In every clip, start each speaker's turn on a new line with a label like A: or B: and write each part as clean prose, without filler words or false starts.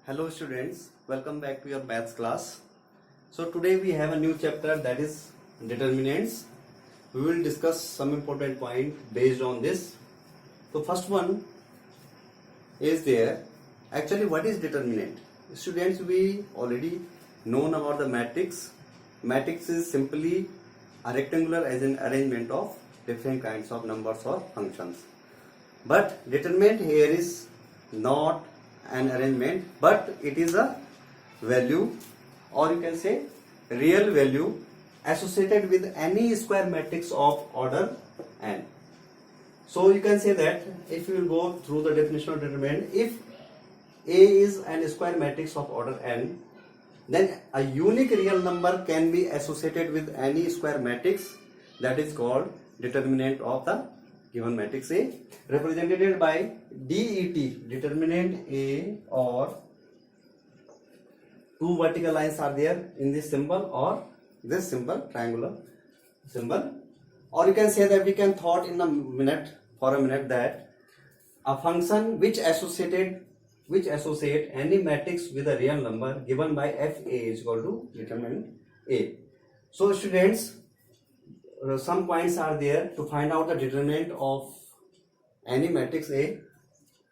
A: Hello students, welcome back to your maths class. So today we have a new chapter, that is determinants. We will discuss some important point based on this. So first one is there. Actually, what is determinant? Students, we already known about the matrix. Matrix is simply a rectangular as an arrangement of different kinds of numbers or functions. But determinant here is not an arrangement, but it is a value, or you can say real value associated with any square matrix of order n. So you can say that if you will go through the definition of determinant, if A is an square matrix of order n, then a unique real number can be associated with any square matrix, that is called determinant of the given matrix A, represented by DET, determinant A, or two vertical lines are there in this symbol or this symbol, triangular symbol. Or you can say that we can thought in a minute that a function which associate any matrix with a real number given by FA is equal to determinant A. So students, some points are there to find out the determinant of any matrix A.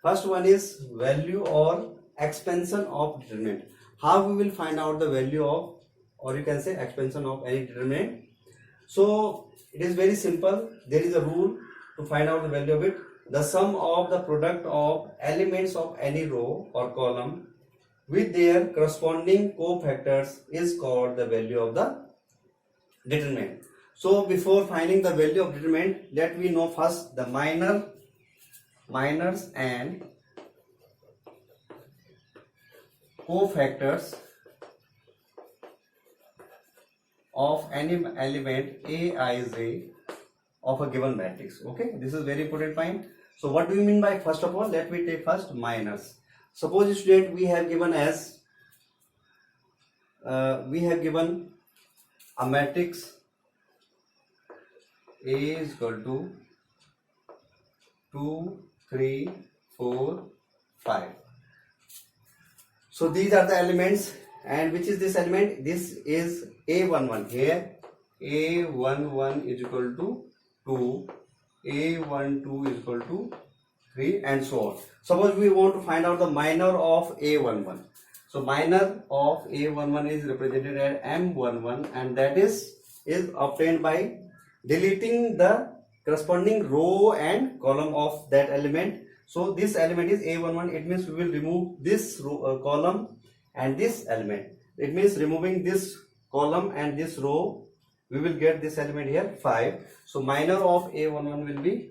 A: First one is value or expansion of determinant. How we will find out the value of, or you can say expansion of any determinant? So it is very simple. There is a rule to find out the value of it. The sum of the product of elements of any row or column with their corresponding cofactors is called the value of the determinant. So before finding the value of determinant, let we know first the minors and cofactors of any element Aij of a given matrix. Okay, this is very important point. So what do you mean by, first of all, let me take first minors. Suppose student, we have given a matrix A is equal to 2, 3, 4, 5. So these are the elements, and which is this element? This is A11. Here A11 is equal to 2, A12 is equal to 3, and so on. Suppose we want to find out the minor of A11. So minor of A11 is represented as M11, and that is obtained by deleting the corresponding row and column of that element. So this element is A11. It means we will remove this column and this element. It means removing this column and this row, we will get this element here 5. So minor of A11 will be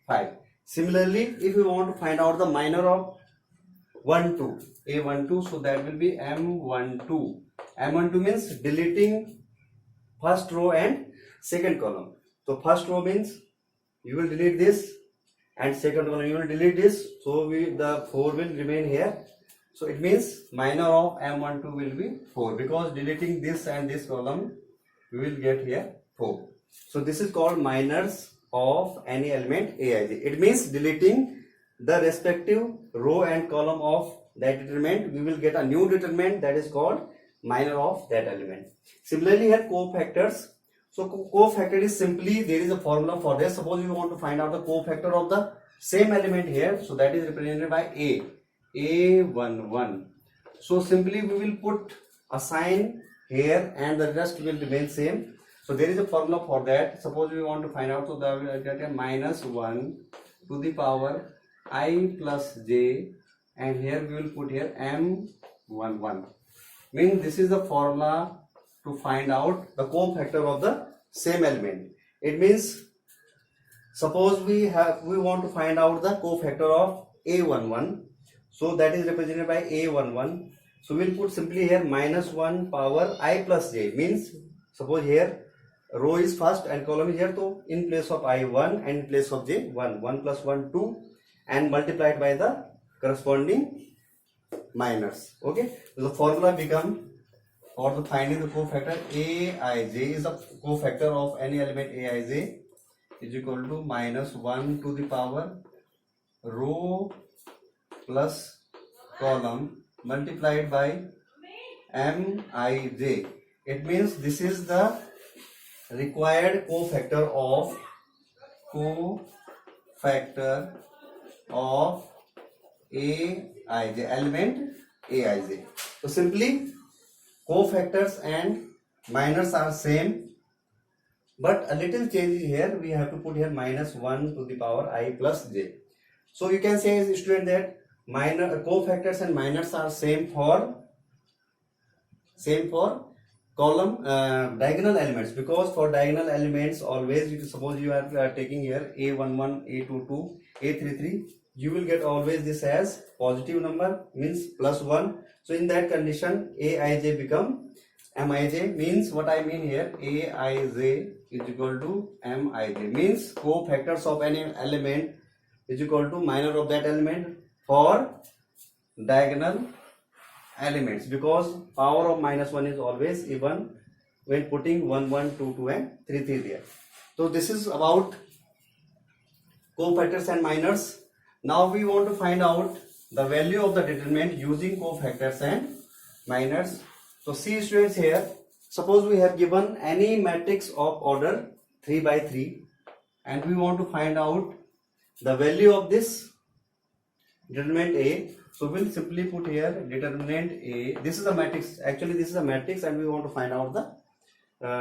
A: 5. Similarly, if we want to find out the minor of A12, so that will be M12. M12 means deleting first row and second column. So first row means you will delete this, and second column you will delete this. So the 4 will remain here. So it means minor of M12 will be 4, because deleting this and this column we will get here 4. So this is called minors of any element Aij. It means deleting the respective row and column of that determinant, we will get a new determinant, that is called minor of that element. Similarly here cofactors. So cofactor is simply, there is a formula for this. Suppose you want to find out the cofactor of the same element here, so that is represented by A11. So simply we will put a sign here and the rest will remain same. So there is a formula for that. Suppose we want to find out, so that we will get a -1 to the power I plus j, and here we will put here M11. Means this is the formula to find out the cofactor of the same element. It means suppose we want to find out the cofactor of A11, so that is represented by A11. So we will put simply here -1 power I plus j, means suppose here row is first and column is here, so in place of I 1 and in place of j 1, 1 plus 1 2, and multiplied by the corresponding minors. Okay, so the formula become, for the finding the cofactor Aij is the cofactor of any element Aij is equal to -1 to the power row plus column multiplied by Mij. It means this is the required cofactor of Aij, element Aij. So simply cofactors and minors are same, but a little change here. We have to put here -1 to the power I plus j. So you can say as a student that cofactors and minors are same for column diagonal elements, because for diagonal elements always, if suppose you are taking here a11, a22, a33, you will get always this as positive number, means +1. So in that condition Aij become Mij, means what I mean here, Aij is equal to Mij, means cofactors of any element is equal to minor of that element for diagonal elements, because power of -1 is always even when putting 1, 1, 2, 2 and 3, 3 there. So this is about cofactors and minors. Now we want to find out the value of the determinant using cofactors and minors. So see students, here suppose we have given any matrix of order 3 by 3 and we want to find out the value of this determinant A. So we'll simply put here determinant A. This is a matrix, actually this is a matrix, and we want to find out the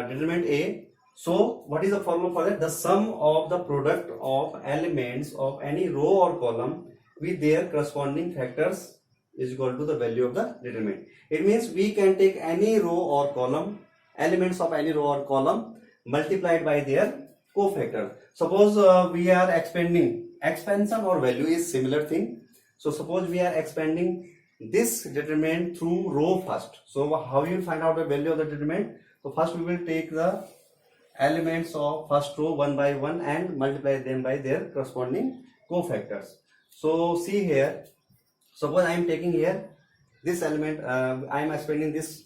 A: determinant A. So what is the formula for that? The sum of the product of elements of any row or column with their corresponding factors is equal to the value of the determinant. It means we can take any row or column, elements of any row or column multiplied by their cofactor. Suppose we are expanding, expansion or value is similar thing. So suppose we are expanding this determinant through row first. So how you will find out the value of the determinant? So first we will take the elements of first row one by one and multiply them by their corresponding cofactors. So see here, suppose I am taking here this element, I am expanding this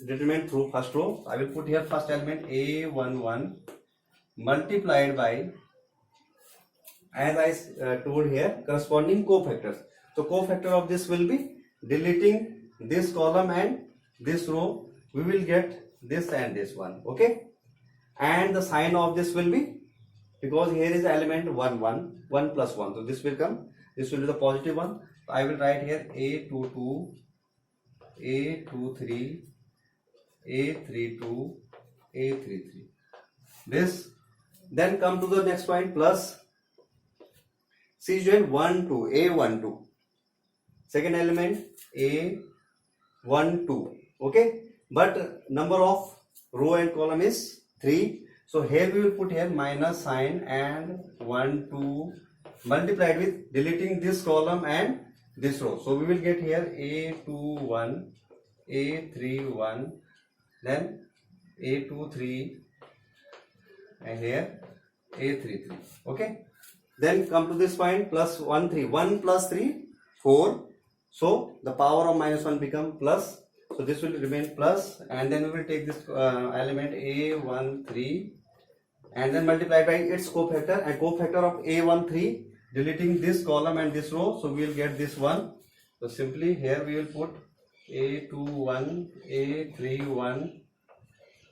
A: determinant through first row. I will put here first element A11 multiplied by, as I told here, corresponding cofactors. So cofactor of this will be, deleting this column and this row, we will get this and this one, okay? And the sign of this will be, because here is element 1, 1, 1 plus 1, so this will come, this will be the positive one. So I will write here A22, A23, A32, A33. This, then come to the next point, plus C 1, 2, A12, second element A12, okay? But number of row and column is 3. So here we will put here minus sign and 1, 2 multiplied with deleting this column and this row. So we will get here A21, A31, then A23 and here A33, okay? Then come to this point, plus 1, 3. 1 plus 3, 4. So the power of -1 become plus. So this will remain plus, and then we will take this element A13 and then multiply by its cofactor, and cofactor of A13, deleting this column and this row. So we will get this one. So simply here we will put A21, A31,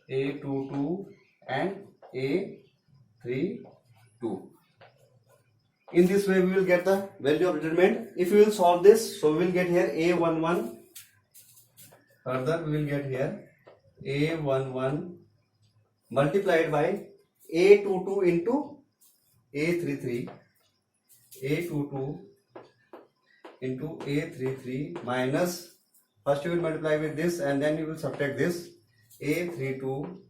A: A22 and A32. In this way we will get the value of determinant. If we will solve this, so we will get here A11, further we will get here A11 multiplied by A22 into A33, A22 into A33 minus, first you will multiply with this and then you will subtract this, A32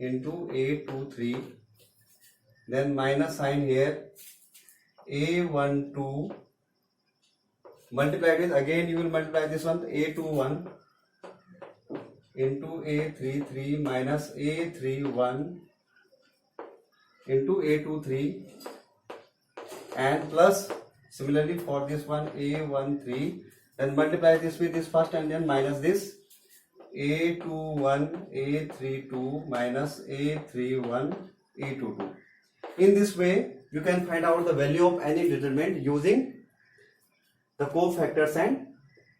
A: into A23, then minus sign here, A12 multiplied with, again you will multiply this one, A21 into A33 minus A31 into A23, and plus similarly for this one A13, then multiply this with this first and then minus this, A21 A32 minus A31 A22. In this way you can find out the value of any determinant using the cofactors and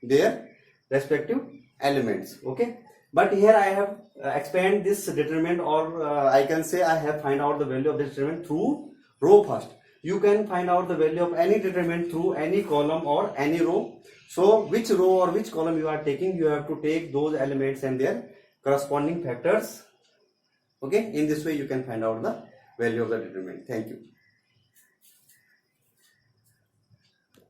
A: their respective elements. Okay, but here I have expand this determinant, or I can say I have find out the value of this determinant through row first. You can find out the value of any determinant through any column or any row. So which row or which column you are taking, you have to take those elements and their corresponding factors. Okay, in this way you can find out the value of the determinant. Thank you.